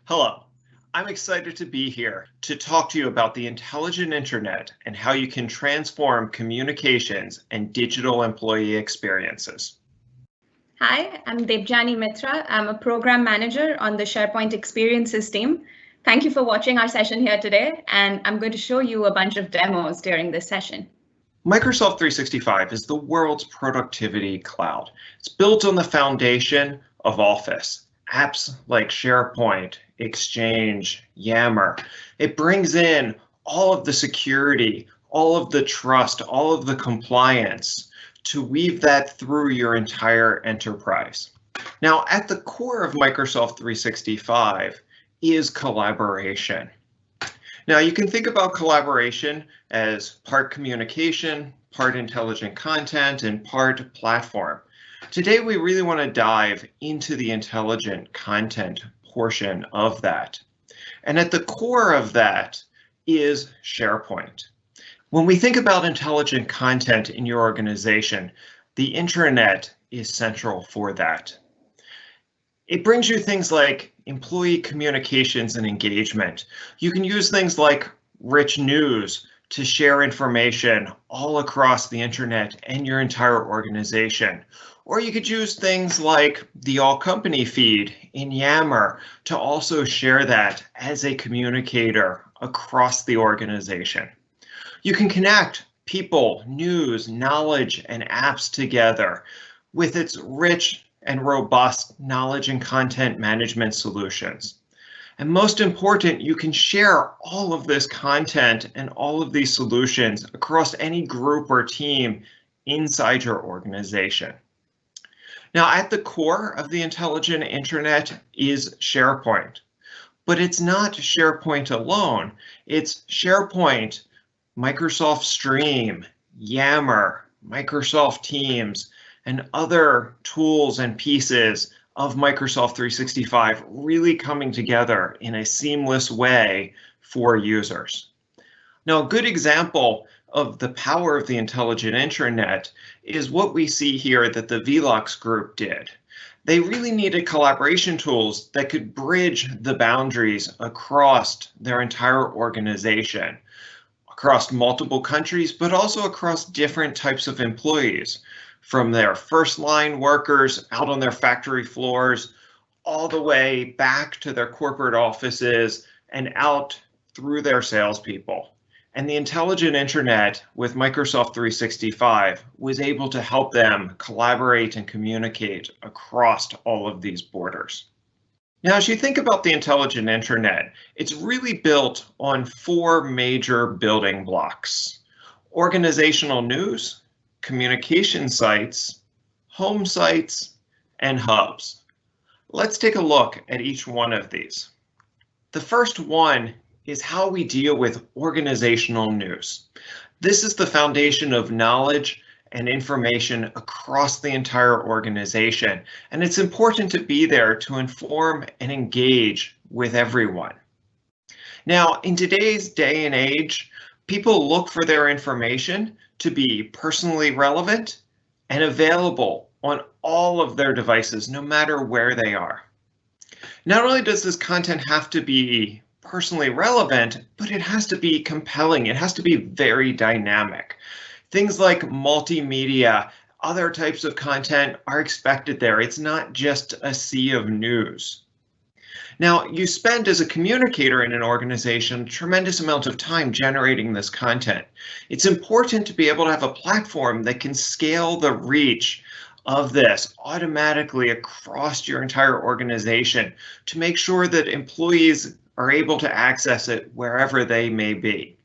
Hello, I'm excited to be here to talk to you about the intelligent internet and how you can transform communications and digital employee experiences. Hi, I'm Debjani Mitra. I'm a program manager on the SharePoint Experiences team. Thank you for watching our session here today, and I'm going to show you a bunch of demos during this session. Microsoft 365 is the world's productivity cloud. It's built on the foundation of Office. Apps like SharePoint, Exchange, Yammer. It brings in all of the security, all of the trust, all of the compliance to weave that through your entire enterprise. Now, at the core of Microsoft 365 is collaboration. Now, you can think about collaboration as part communication, part intelligent content, and part platform. Today, we really want to dive into the intelligent content portion of that. And at the core of that is SharePoint. When we think about intelligent content in your organization, the intranet is central for that. It brings you things like employee communications and engagement. You can use things like rich news to share information all across the internet and your entire organization. Or you could use things like the all company feed in Yammer to also share that as a communicator across the organization. You can connect people, news, knowledge, and apps together with its rich and robust knowledge and content management solutions. And most important, you can share all of this content and all of these solutions across any group or team inside your organization. Now, at the core of the intelligent internet is SharePoint, but it's not SharePoint alone. It's SharePoint, Microsoft Stream, Yammer, Microsoft Teams, and other tools and pieces of Microsoft 365 really coming together in a seamless way for users. Now, a good example of the power of the intelligent intranet is what we see here that the Velux group did. They really needed collaboration tools that could bridge the boundaries across their entire organization, across multiple countries, but also across different types of employees, from their first line workers out on their factory floors, all the way back to their corporate offices and out through their salespeople. And the intelligent internet with Microsoft 365 was able to help them collaborate and communicate across all of these borders. Now, as you think about the intelligent internet, it's really built on four major building blocks: organizational news, communication sites, home sites, and hubs. Let's take a look at each one of these. The first one is how we deal with organizational news. This is the foundation of knowledge and information across the entire organization, and it's important to be there to inform and engage with everyone. Now, in today's day and age, people look for their information to be personally relevant and available on all of their devices, no matter where they are. Not only does this content have to be personally relevant, but it has to be compelling. It has to be very dynamic. Things like multimedia, other types of content are expected there. It's not just a sea of news. Now, you spend as a communicator in an organization a tremendous amount of time generating this content. It's important to be able to have a platform that can scale the reach of this automatically across your entire organization to make sure that employees are able to access it wherever they may be.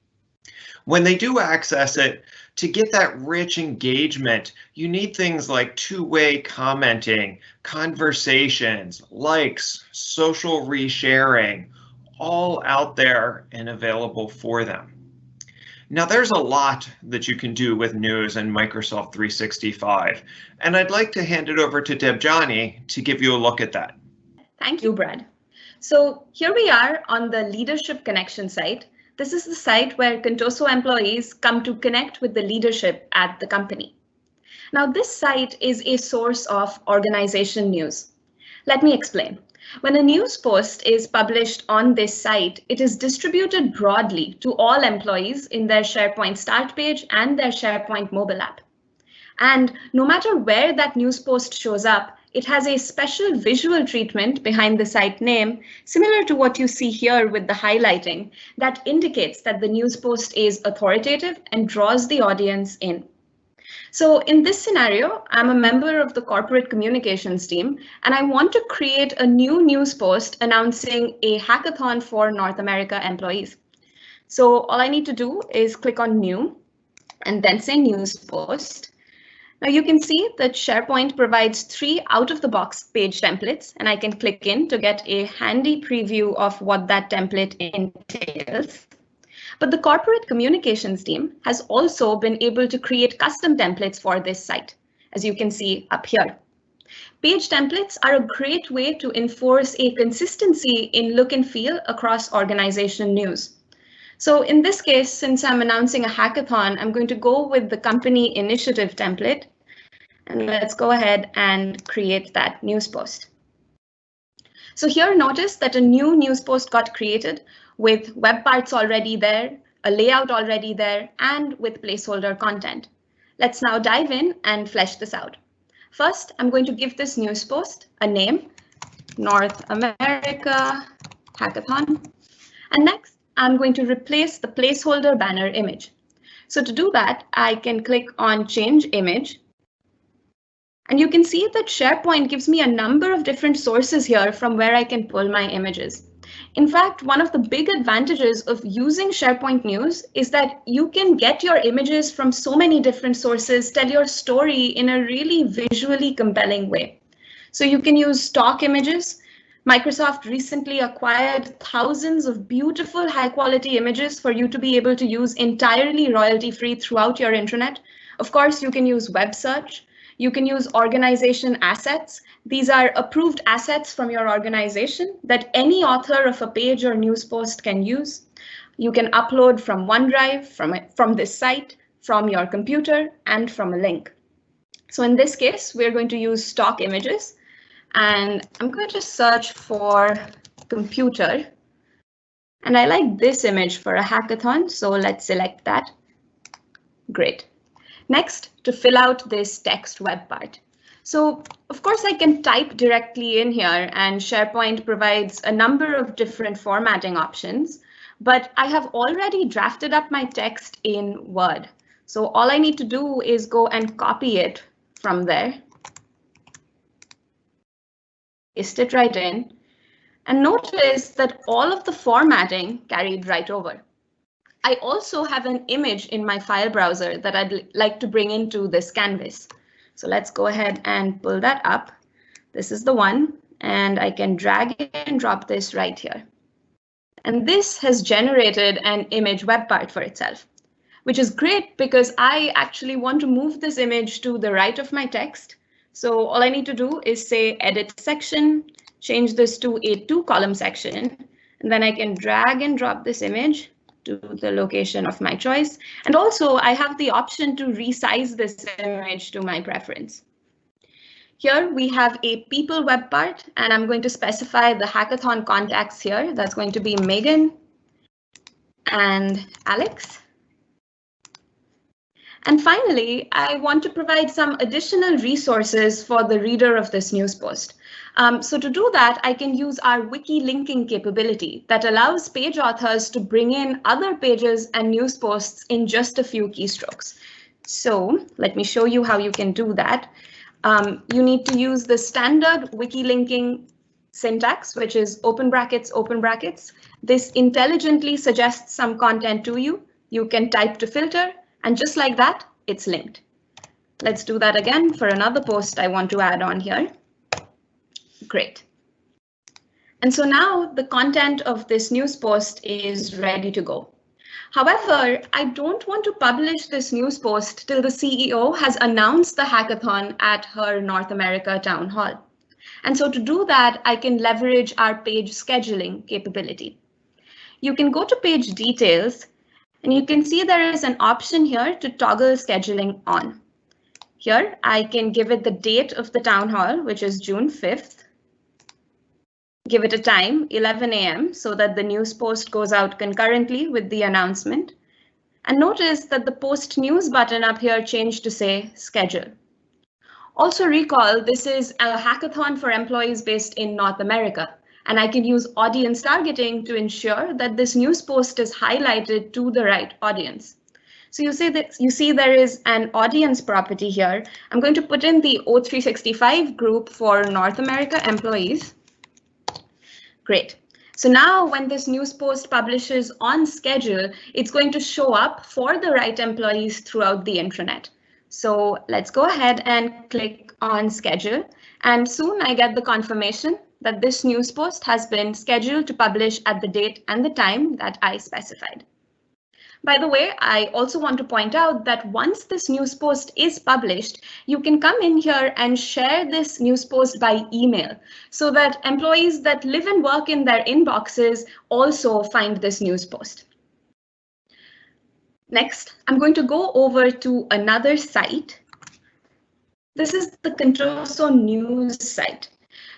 When they do access it, to get that rich engagement, you need things like two-way commenting, conversations, likes, social resharing, all out there and available for them. Now, there's a lot that you can do with news and Microsoft 365, and I'd like to hand it over to Debjani to give you a look at that. Thank you, Brad. So here we are on the Leadership Connection site. This is the site where Contoso employees come to connect with the leadership at the company. Now, this site is a source of organization news. Let me explain. When a news post is published on this site, it is distributed broadly to all employees in their SharePoint start page and their SharePoint mobile app. And no matter where that news post shows up, it has a special visual treatment behind the site name, similar to what you see here with the highlighting, that indicates that the news post is authoritative and draws the audience in. So in this scenario, I'm a member of the corporate communications team, and I want to create a new news post announcing a hackathon for North America employees. So all I need to do is click on New and then say News Post. Now you can see that SharePoint provides 3 out-of-the-box page templates, and I can click in to get a handy preview of what that template entails. But the corporate communications team has also been able to create custom templates for this site, as you can see up here. Page templates are a great way to enforce a consistency in look and feel across organization news. So in this case, since I'm announcing a hackathon, I'm going to go with the company initiative template. And let's go ahead and create that news post. So here, notice that a new news post got created with web parts already there, a layout already there, and with placeholder content. Let's now dive in and flesh this out. First, I'm going to give this news post a name, North America Hackathon. And next, I'm going to replace the placeholder banner image. So to do that, I can click on Change Image. And you can see that SharePoint gives me a number of different sources here from where I can pull my images. In fact, one of the big advantages of using SharePoint News is that you can get your images from so many different sources, tell your story in a really visually compelling way. So you can use stock images. Microsoft recently acquired thousands of beautiful high-quality images for you to be able to use entirely royalty-free throughout your intranet. Of course, you can use web search. You can use organization assets. These are approved assets from your organization that any author of a page or news post can use. You can upload from OneDrive, from this site, from your computer, and from a link. So in this case, we're going to use stock images. And I'm going to search for computer. And I like this image for a hackathon, so let's select that. Great. Next, to fill out this text web part. So, of course, I can type directly in here, and SharePoint provides a number of different formatting options, but I have already drafted up my text in Word. So all I need to do is go and copy it from there. Paste it right in, and notice that all of the formatting carried right over. I also have an image in my file browser that I'd like to bring into this canvas. So let's go ahead and pull that up. This is the one, and I can drag and drop this right here. And this has generated an image web part for itself, which is great because I actually want to move this image to the right of my text. So all I need to do is say edit section, change this to a 2-column section, and then I can drag and drop this image to the location of my choice. And also I have the option to resize this image to my preference. Here we have a people web part, and I'm going to specify the hackathon contacts here. That's going to be Megan and Alex. And finally, I want to provide some additional resources for the reader of this news post. So to do that, I can use our wiki linking capability that allows page authors to bring in other pages and news posts in just a few keystrokes. So let me show you how you can do that. You need to use the standard wiki linking syntax, which is open brackets, open brackets. This intelligently suggests some content to you. You can type to filter. And just like that, it's linked. Let's do that again for another post I want to add on here. Great. And so now the content of this news post is ready to go. However, I don't want to publish this news post till the CEO has announced the hackathon at her North America town hall. And so to do that, I can leverage our page scheduling capability. You can go to page details, and you can see there is an option here to toggle scheduling on. Here, I can give it the date of the town hall, which is June 5th. give it a time, 11 a.m., so that the news post goes out concurrently with the announcement. And notice that the post news button up here changed to say schedule. Also recall, this is a hackathon for employees based in North America, and I can use audience targeting to ensure that this news post is highlighted to the right audience. So you see there is an audience property here. I'm going to put in the O365 group for North America employees. Great. So now when this news post publishes on schedule, it's going to show up for the right employees throughout the intranet. So let's go ahead and click on schedule. And soon I get the confirmation that this news post has been scheduled to publish at the date and the time that I specified. By the way, I also want to point out that once this news post is published, you can come in here and share this news post by email so that employees that live and work in their inboxes also find this news post. Next, I'm going to go over to another site. This is the Controso news site.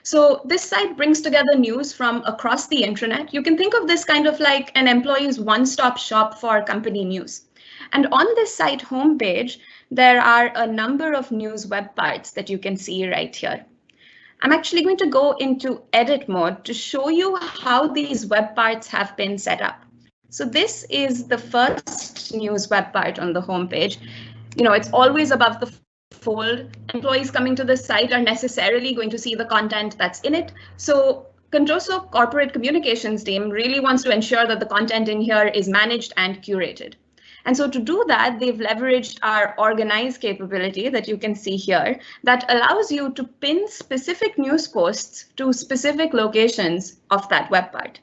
So this site brings together news from across the intranet. You can think of this kind of like an employee's one-stop shop for company news. And on this site homepage, there are a number of news web parts that you can see right here. I'm actually going to go into edit mode to show you how these web parts have been set up. So this is the first news web part on the homepage. You know, it's always above the fold. Employees coming to this site are necessarily going to see the content that's in it. So Controso corporate communications team really wants to ensure that the content in here is managed and curated. And so to do that, they've leveraged our organize capability that you can see here that allows you to pin specific news posts to specific locations of that web part.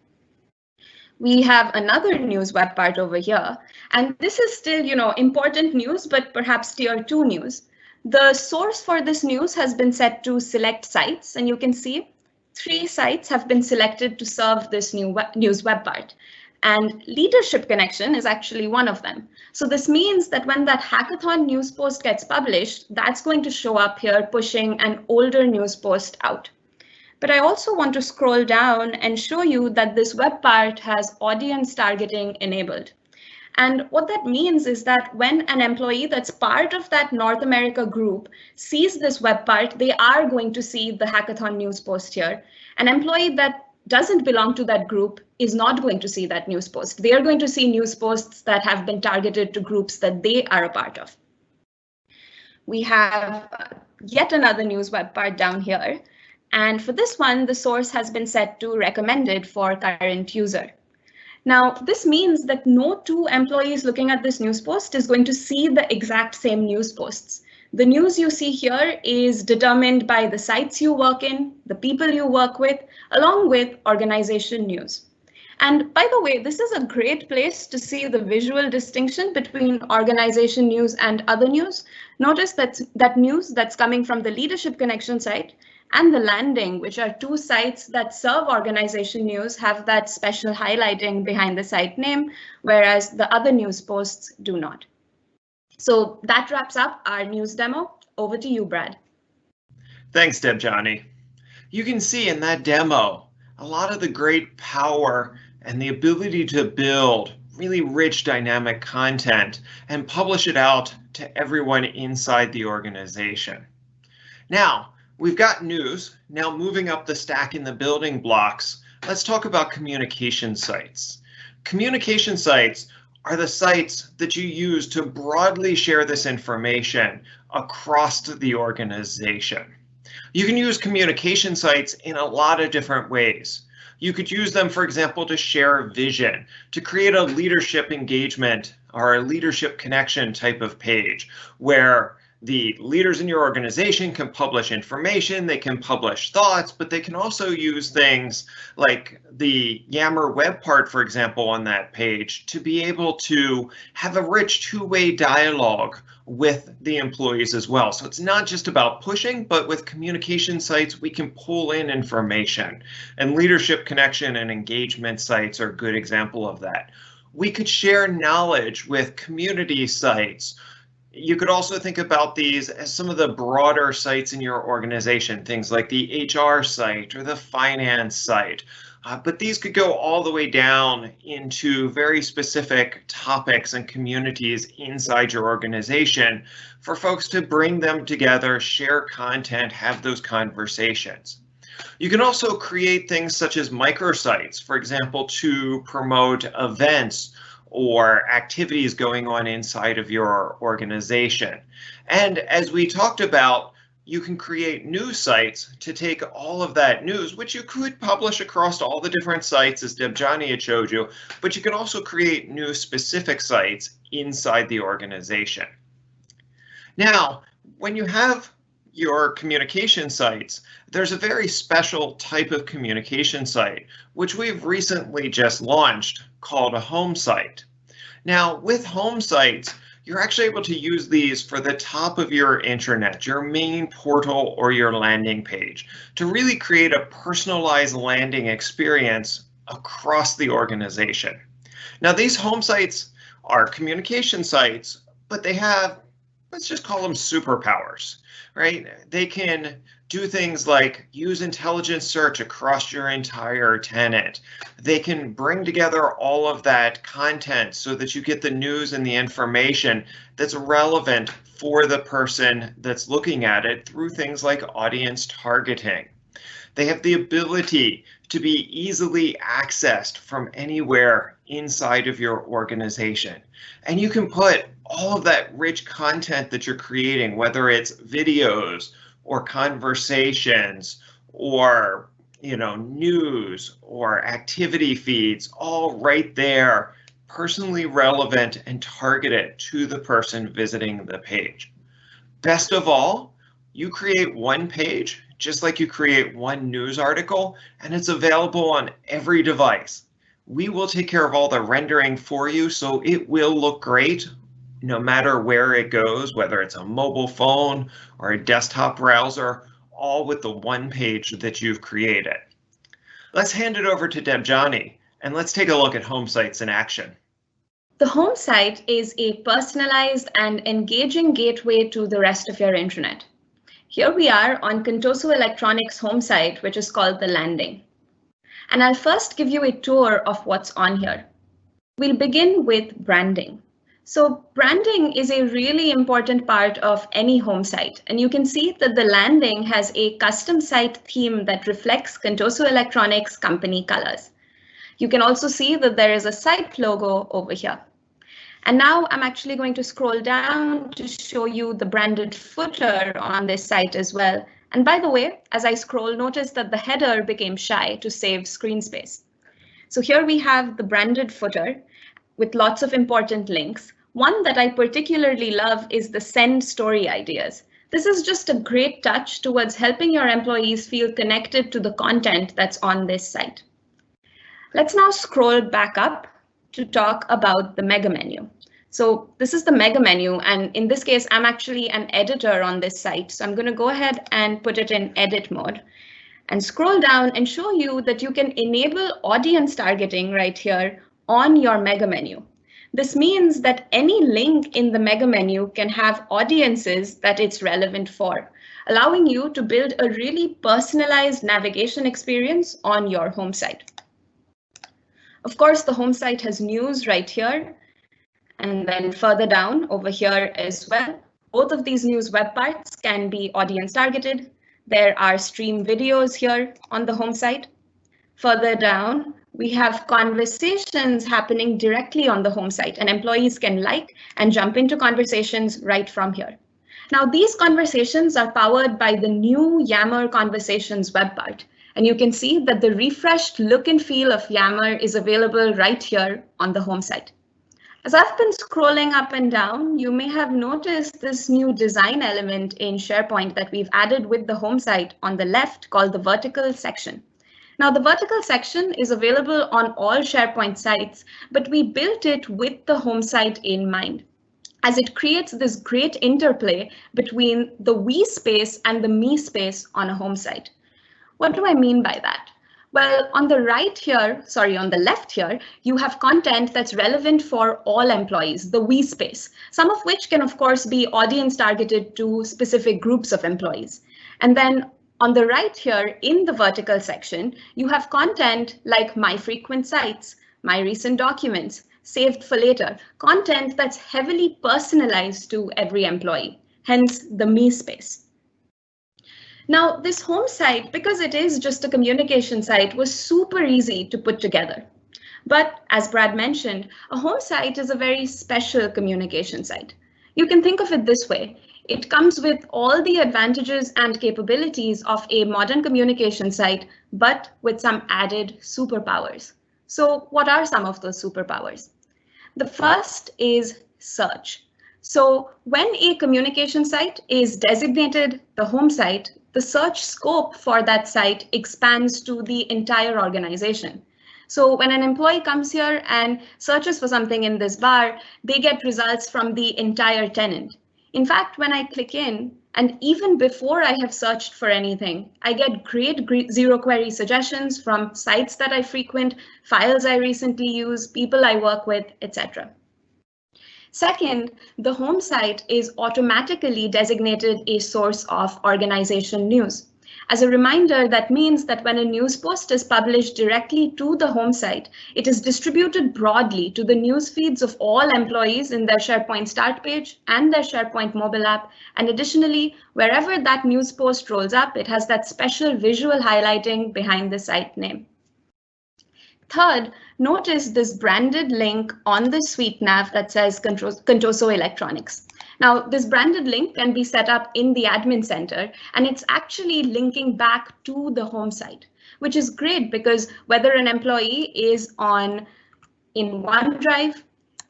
We have another news web part over here, and this is still, important news, but perhaps tier 2 news. The source for this news has been set to select sites, and you can see 3 sites have been selected to serve this news web part. And leadership connection is actually one of them. So this means that when that hackathon news post gets published, that's going to show up here pushing an older news post out. But I also want to scroll down and show you that this web part has audience targeting enabled. And what that means is that when an employee that's part of that North America group sees this web part, they are going to see the hackathon news post here. An employee that doesn't belong to that group is not going to see that news post. They are going to see news posts that have been targeted to groups that they are a part of. We have yet another news web part down here. And for this one, the source has been set to recommended for current user. Now, this means that no 2 employees looking at this news post is going to see the exact same news posts. The news you see here is determined by the sites you work in, the people you work with, along with organization news. And by the way, this is a great place to see the visual distinction between organization news and other news. Notice that news that's coming from the leadership connection site and the landing, which are 2 sites that serve organization news, have that special highlighting behind the site name, whereas the other news posts do not. So that wraps up our news demo. Over to you, Brad. Thanks, Debjani. You can see in that demo a lot of the great power and the ability to build really rich dynamic content and publish it out to everyone inside the organization. Now, we've got news. Now moving up the stack in the building blocks, let's talk about communication sites. Communication sites are the sites that you use to broadly share this information across the organization. You can use communication sites in a lot of different ways. You could use them, for example, to share vision, to create a leadership engagement or a leadership connection type of page where the leaders in your organization can publish information, they can publish thoughts, but they can also use things like the Yammer web part, for example, on that page to be able to have a rich 2-way dialogue with the employees as well. So it's not just about pushing, but with communication sites, we can pull in information, and leadership connection and engagement sites are a good example of that. We could share knowledge with community sites You could also think about these as some of the broader sites in your organization, things like the HR site or the finance site. But these could go all the way down into very specific topics and communities inside your organization for folks to bring them together, share content, have those conversations. You can also create things such as microsites, for example, to promote events or activities going on inside of your organization. And as we talked about, you can create news sites to take all of that news, which you could publish across all the different sites as Debjani had showed you, but you can also create new specific sites inside the organization. Now, when you have your communication sites, there's a very special type of communication site, which we've recently just launched, called a home site. Now, with home sites, you're actually able to use these for the top of your intranet, your main portal or your landing page, to really create a personalized landing experience across the organization. Now, these home sites are communication sites, but they have, let's just call them superpowers, right? They can do things like use intelligent search across your entire tenant. They can bring together all of that content so that you get the news and the information that's relevant for the person that's looking at it through things like audience targeting. They have the ability to be easily accessed from anywhere inside of your organization. And you can put all of that rich content that you're creating, whether it's videos or conversations or news or activity feeds, all right there, personally relevant and targeted to the person visiting the page. Best of all, you create one page just like you create one news article, and it's available on every device. We will take care of all the rendering for you, so it will look great no matter where it goes, whether it's a mobile phone or a desktop browser, all with the one page that you've created. Let's hand it over to Debjani, and let's take a look at home sites in action. The home site is a personalized and engaging gateway to the rest of your intranet. Here we are on Contoso Electronics' home site, which is called The Landing. And I'll first give you a tour of what's on here. We'll begin with branding. So branding is a really important part of any home site, and you can see that The Landing has a custom site theme that reflects Contoso Electronics company colors. You can also see that there is a site logo over here. And now I'm actually going to scroll down to show you the branded footer on this site as well. And by the way, as I scroll, notice that the header became shy to save screen space. So here we have the branded footer with lots of important links. One that I particularly love is the send story ideas. This is just a great touch towards helping your employees feel connected to the content that's on this site. Let's now scroll back up to talk about the mega menu. So this is the mega menu, and in this case, I'm actually an editor on this site. So I'm going to go ahead and put it in edit mode and scroll down and show you that you can enable audience targeting right here on your mega menu. This means that any link in the mega menu can have audiences that it's relevant for, allowing you to build a really personalized navigation experience on your home site. Of course, the home site has news right here, and then further down over here as well. Both of these news web parts can be audience targeted. There are stream videos here on the home site. Further down, we have conversations happening directly on the home site, and employees can like and jump into conversations right from here. Now, these conversations are powered by the new Yammer Conversations web part, and you can see that the refreshed look and feel of Yammer is available right here on the home site. As I've been scrolling up and down, you may have noticed this new design element in SharePoint that we've added with the home site on the left called the vertical section. Now, the vertical section is available on all SharePoint sites, but we built it with the home site in mind, as it creates this great interplay between the we space and the me space on a home site. What do I mean by that? Well, on the left here, you have content that's relevant for all employees, the we space, some of which can, of course, be audience targeted to specific groups of employees. And then on the right here, in the vertical section, you have content like my frequent sites, my recent documents, saved for later, content that's heavily personalized to every employee, hence the me space. Now, this home site, because it is just a communication site, was super easy to put together. But as Brad mentioned, a home site is a very special communication site. You can think of it this way. It comes with all the advantages and capabilities of a modern communication site, but with some added superpowers. So what are some of those superpowers? The first is search. So when a communication site is designated the home site, the search scope for that site expands to the entire organization. So when an employee comes here and searches for something in this bar, they get results from the entire tenant. In fact, when I click in, and even before I have searched for anything, I get great zero query suggestions from sites that I frequent, files I recently use, people I work with, etc. Second, the home site is automatically designated a source of organization news. As a reminder, that means that when a news post is published directly to the home site, it is distributed broadly to the news feeds of all employees in their SharePoint start page and their SharePoint mobile app. And additionally, wherever that news post rolls up, it has that special visual highlighting behind the site name. Third, notice this branded link on the suite nav that says Contoso Electronics. Now, this branded link can be set up in the admin center, and it's actually linking back to the home site, which is great because whether an employee is in OneDrive,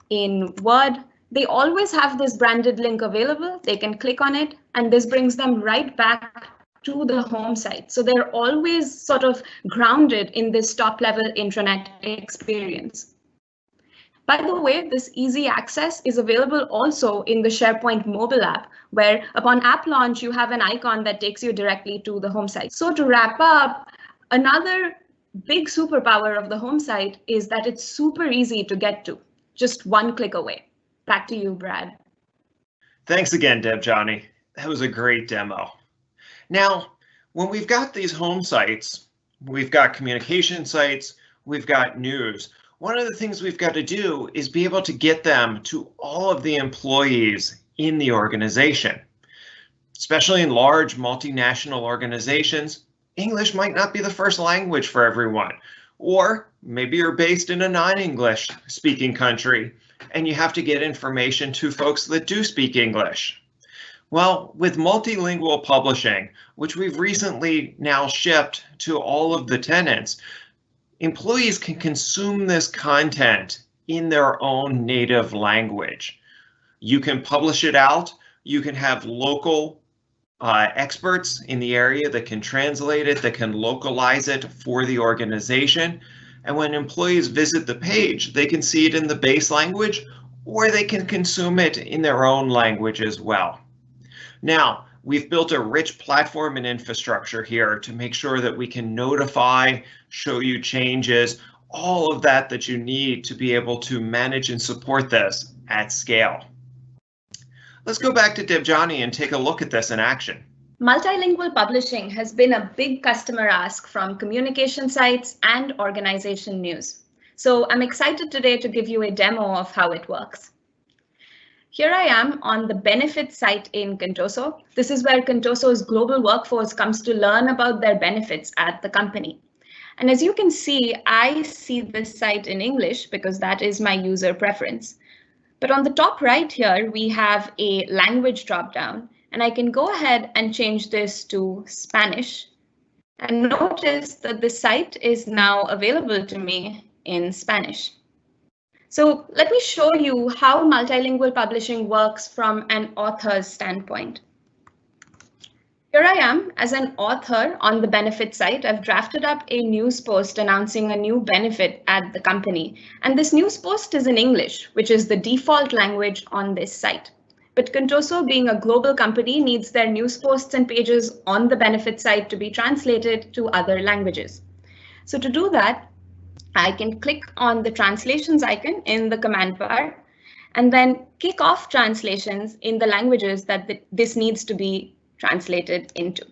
in Word, they always have this branded link available. They can click on it, and this brings them right back to the home site. So they're always sort of grounded in this top level intranet experience. By the way, this easy access is available also in the SharePoint mobile app, where upon app launch, you have an icon that takes you directly to the home site. So to wrap up, another big superpower of the home site is that it's super easy to get to, just one click away. Back to you, Brad. Thanks again, Debjani. That was a great demo. Now, when we've got these home sites, we've got communication sites, we've got news. One of the things we've got to do is be able to get them to all of the employees in the organization. Especially in large multinational organizations, English might not be the first language for everyone. Or maybe you're based in a non-English speaking country and you have to get information to folks that do speak English. Well, with Multilingual Publishing, which we've recently now shipped to all of the tenants, employees can consume this content in their own native language. You can publish it out. You can have local experts in the area that can translate it, that can localize it for the organization. And when employees visit the page, they can see it in the base language, or they can consume it in their own language as well. Now, we've built a rich platform and infrastructure here to make sure that we can notify, show you changes, all of that you need to be able to manage and support this at scale. Let's go back to Debjani and take a look at this in action. Multilingual publishing has been a big customer ask from communication sites and organization news. So I'm excited today to give you a demo of how it works. Here I am on the benefits site in Contoso. This is where Contoso's global workforce comes to learn about their benefits at the company. And as you can see, I see this site in English because that is my user preference. But on the top right here, we have a language dropdown, and I can go ahead and change this to Spanish. And notice that the site is now available to me in Spanish. So let me show you how multilingual publishing works from an author's standpoint. Here I am as an author on the benefit site. I've drafted up a news post announcing a new benefit at the company. And this news post is in English, which is the default language on this site. But Contoso, being a global company, needs their news posts and pages on the benefit site to be translated to other languages. So to do that, I can click on the translations icon in the command bar and then kick off translations in the languages that this needs to be translated into.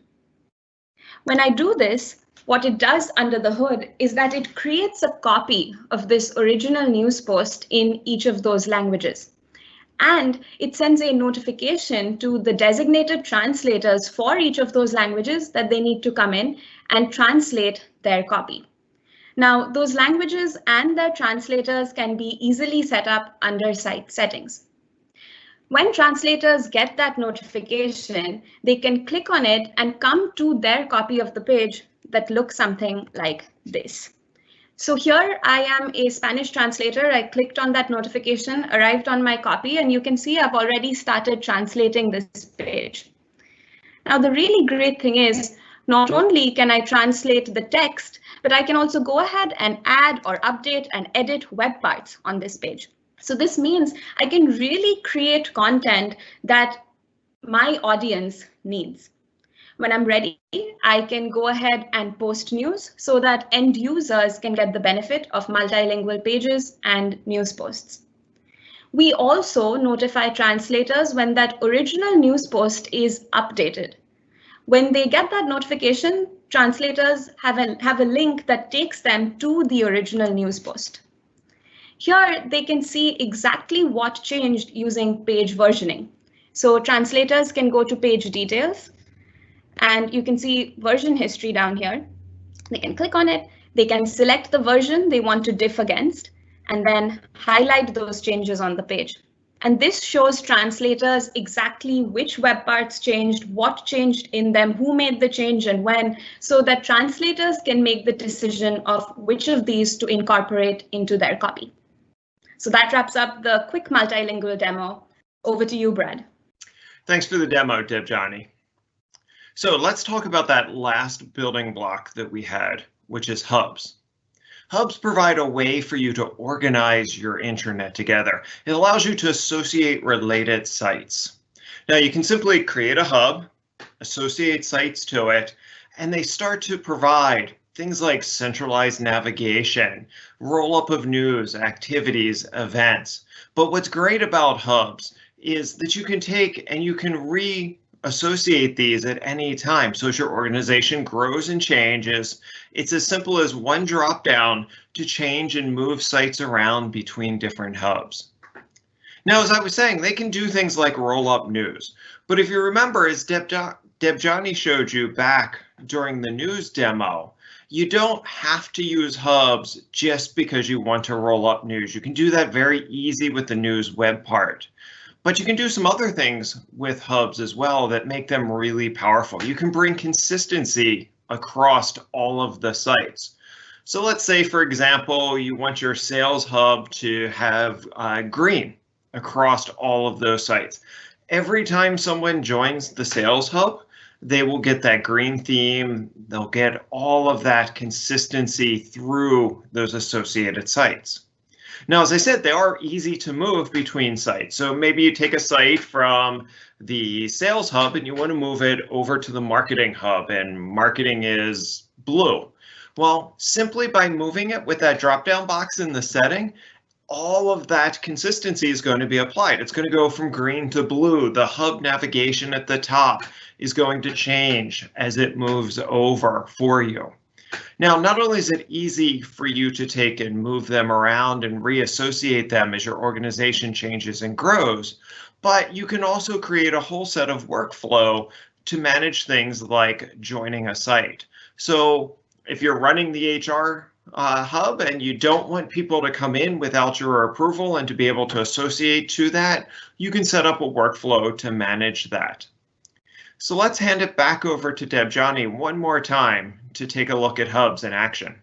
When I do this, what it does under the hood is that it creates a copy of this original news post in each of those languages. And it sends a notification to the designated translators for each of those languages that they need to come in and translate their copy. Now, those languages and their translators can be easily set up under site settings. When translators get that notification, they can click on it and come to their copy of the page that looks something like this. So here I am a Spanish translator. I clicked on that notification, arrived on my copy, and you can see I've already started translating this page. Now, the really great thing is not only can I translate the text, but I can also go ahead and add or update and edit web parts on this page. So this means I can really create content that my audience needs. When I'm ready, I can go ahead and post news so that end users can get the benefit of multilingual pages and news posts. We also notify translators when that original news post is updated. When they get that notification, translators have a link that takes them to the original news post. Here, they can see exactly what changed using page versioning. So translators can go to page details, and you can see version history down here. They can click on it. They can select the version they want to diff against, and then highlight those changes on the page. And this shows translators exactly which web parts changed, what changed in them, who made the change and when, so that translators can make the decision of which of these to incorporate into their copy. So that wraps up the quick multilingual demo. Over to you, Brad. Thanks for the demo, Debjani. So let's talk about that last building block that we had, which is hubs. Hubs provide a way for you to organize your intranet together. It allows you to associate related sites. Now you can simply create a hub, associate sites to it, and they start to provide things like centralized navigation, roll-up of news, activities, events. But what's great about hubs is that you can take and you can associate these at any time. So as your organization grows and changes, it's as simple as one drop down to change and move sites around between different hubs. Now, as I was saying, they can do things like roll up news. But if you remember, as Debjani showed you back during the news demo, you don't have to use hubs just because you want to roll up news. You can do that very easy with the news web part. But you can do some other things with hubs as well that make them really powerful. You can bring consistency across all of the sites. So let's say, for example, you want your sales hub to have green across all of those sites. Every time someone joins the sales hub, they will get that green theme. They'll get all of that consistency through those associated sites. Now, as I said, they are easy to move between sites. So maybe you take a site from the sales hub and you want to move it over to the marketing hub, and marketing is blue. Well, simply by moving it with that drop-down box in the setting, all of that consistency is going to be applied. It's going to go from green to blue. The hub navigation at the top is going to change as it moves over for you. Now, not only is it easy for you to take and move them around and reassociate them as your organization changes and grows, but you can also create a whole set of workflow to manage things like joining a site. So if you're running the HR hub and you don't want people to come in without your approval and to be able to associate to that, you can set up a workflow to manage that. So let's hand it back over to Debjani one more time to take a look at hubs in action.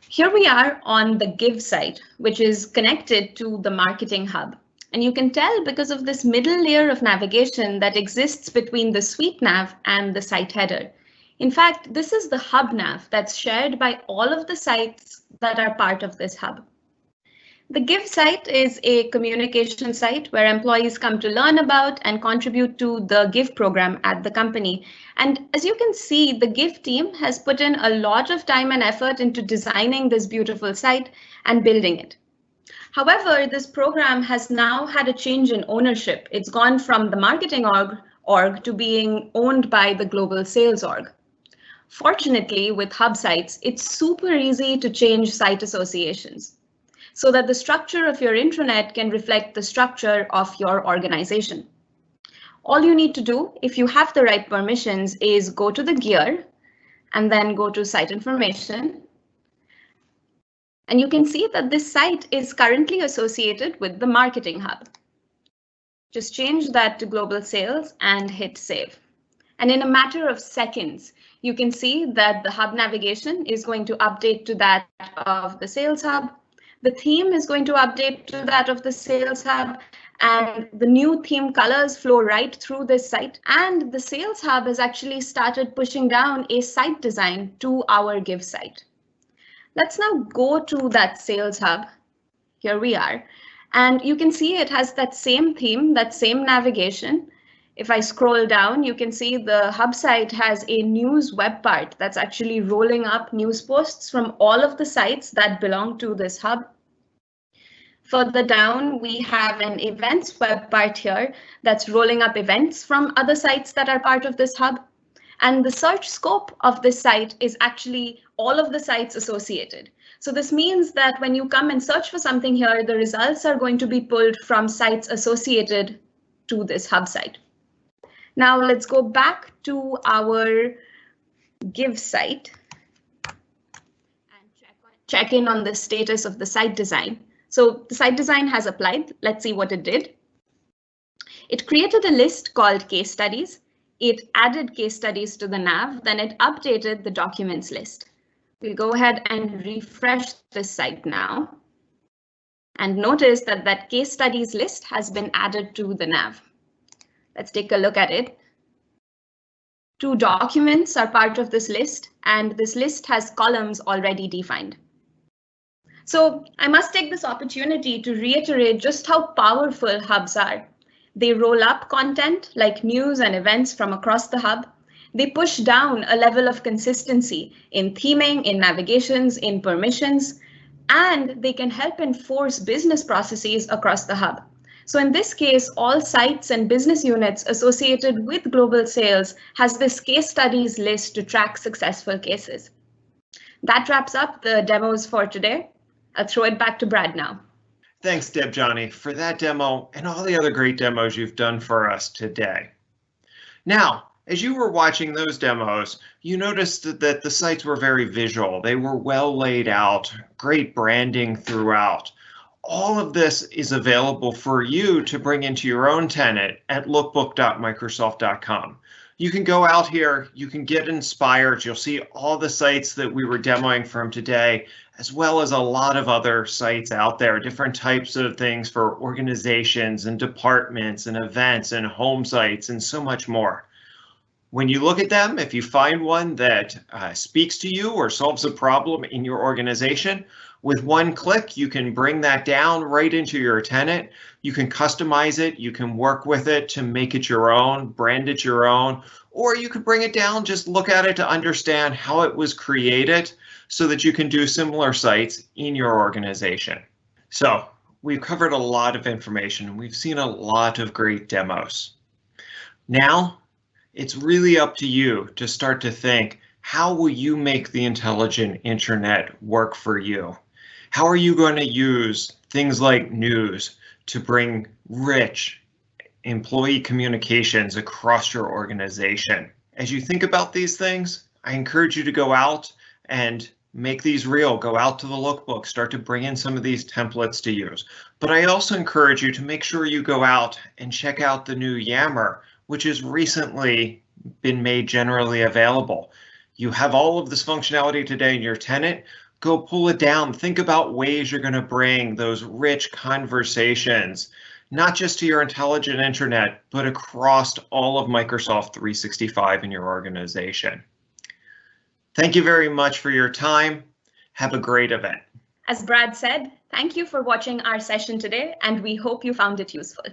Here we are on the Give site, which is connected to the marketing hub. And you can tell because of this middle layer of navigation that exists between the suite nav and the site header. In fact, this is the hub nav that's shared by all of the sites that are part of this hub. The Give site is a communication site where employees come to learn about and contribute to the Give program at the company. And as you can see, the Give team has put in a lot of time and effort into designing this beautiful site and building it. However, this program has now had a change in ownership. It's gone from the marketing org to being owned by the global sales org. Fortunately, with hub sites, it's super easy to change site associations so that the structure of your intranet can reflect the structure of your organization. All you need to do, if you have the right permissions, is go to the gear and then go to site information. And you can see that this site is currently associated with the marketing hub. Just change that to global sales and hit save. And in a matter of seconds, you can see that the hub navigation is going to update to that of the sales hub. The theme is going to update to that of the sales hub, and the new theme colors flow right through this site. And the sales hub has actually started pushing down a site design to our Give site. Let's now go to that sales hub. Here we are. And you can see it has that same theme, that same navigation. If I scroll down, you can see the hub site has a news web part that's actually rolling up news posts from all of the sites that belong to this hub. Further down, we have an events web part here that's rolling up events from other sites that are part of this hub. And the search scope of this site is actually all of the sites associated. So this means that when you come and search for something here, the results are going to be pulled from sites associated to this hub site. Now let's go back to our Give site and check in on the status of the site design. So the site design has applied. Let's see what it did. It created a list called case studies. It added case studies to the nav, then it updated the documents list. We'll go ahead and refresh this site now. And notice that that case studies list has been added to the nav. Let's take a look at it. 2 documents are part of this list, and this list has columns already defined. So I must take this opportunity to reiterate just how powerful hubs are. They roll up content like news and events from across the hub. They push down a level of consistency in theming, in navigations, in permissions, and they can help enforce business processes across the hub. So in this case, all sites and business units associated with global sales has this case studies list to track successful cases. That wraps up the demos for today. I'll throw it back to Brad now. Thanks, Debjani, for that demo and all the other great demos you've done for us today. Now, as you were watching those demos, you noticed that the sites were very visual. They were well laid out, great branding throughout. All of this is available for you to bring into your own tenant at lookbook.microsoft.com. You can go out here, you can get inspired. You'll see all the sites that we were demoing from today, as well as a lot of other sites out there, different types of things for organizations and departments and events and home sites and so much more. When you look at them, if you find one that speaks to you or solves a problem in your organization, with one click, you can bring that down right into your tenant. You can customize it. You can work with it to make it your own, brand it your own, or you could bring it down, just look at it to understand how it was created so that you can do similar sites in your organization. So we've covered a lot of information. We've seen a lot of great demos. Now it's really up to you to start to think, how will you make the intelligent intranet work for you? How are you going to use things like news to bring rich employee communications across your organization? As you think about these things, I encourage you to go out and make these real. Go out to the lookbook, start to bring in some of these templates to use. But I also encourage you to make sure you go out and check out the new Yammer, which has recently been made generally available. You have all of this functionality today in your tenant. Go pull it down. Think about ways you're going to bring those rich conversations, not just to your intelligent intranet, but across all of Microsoft 365 in your organization. Thank you very much for your time. Have a great event. As Brad said, thank you for watching our session today, and we hope you found it useful.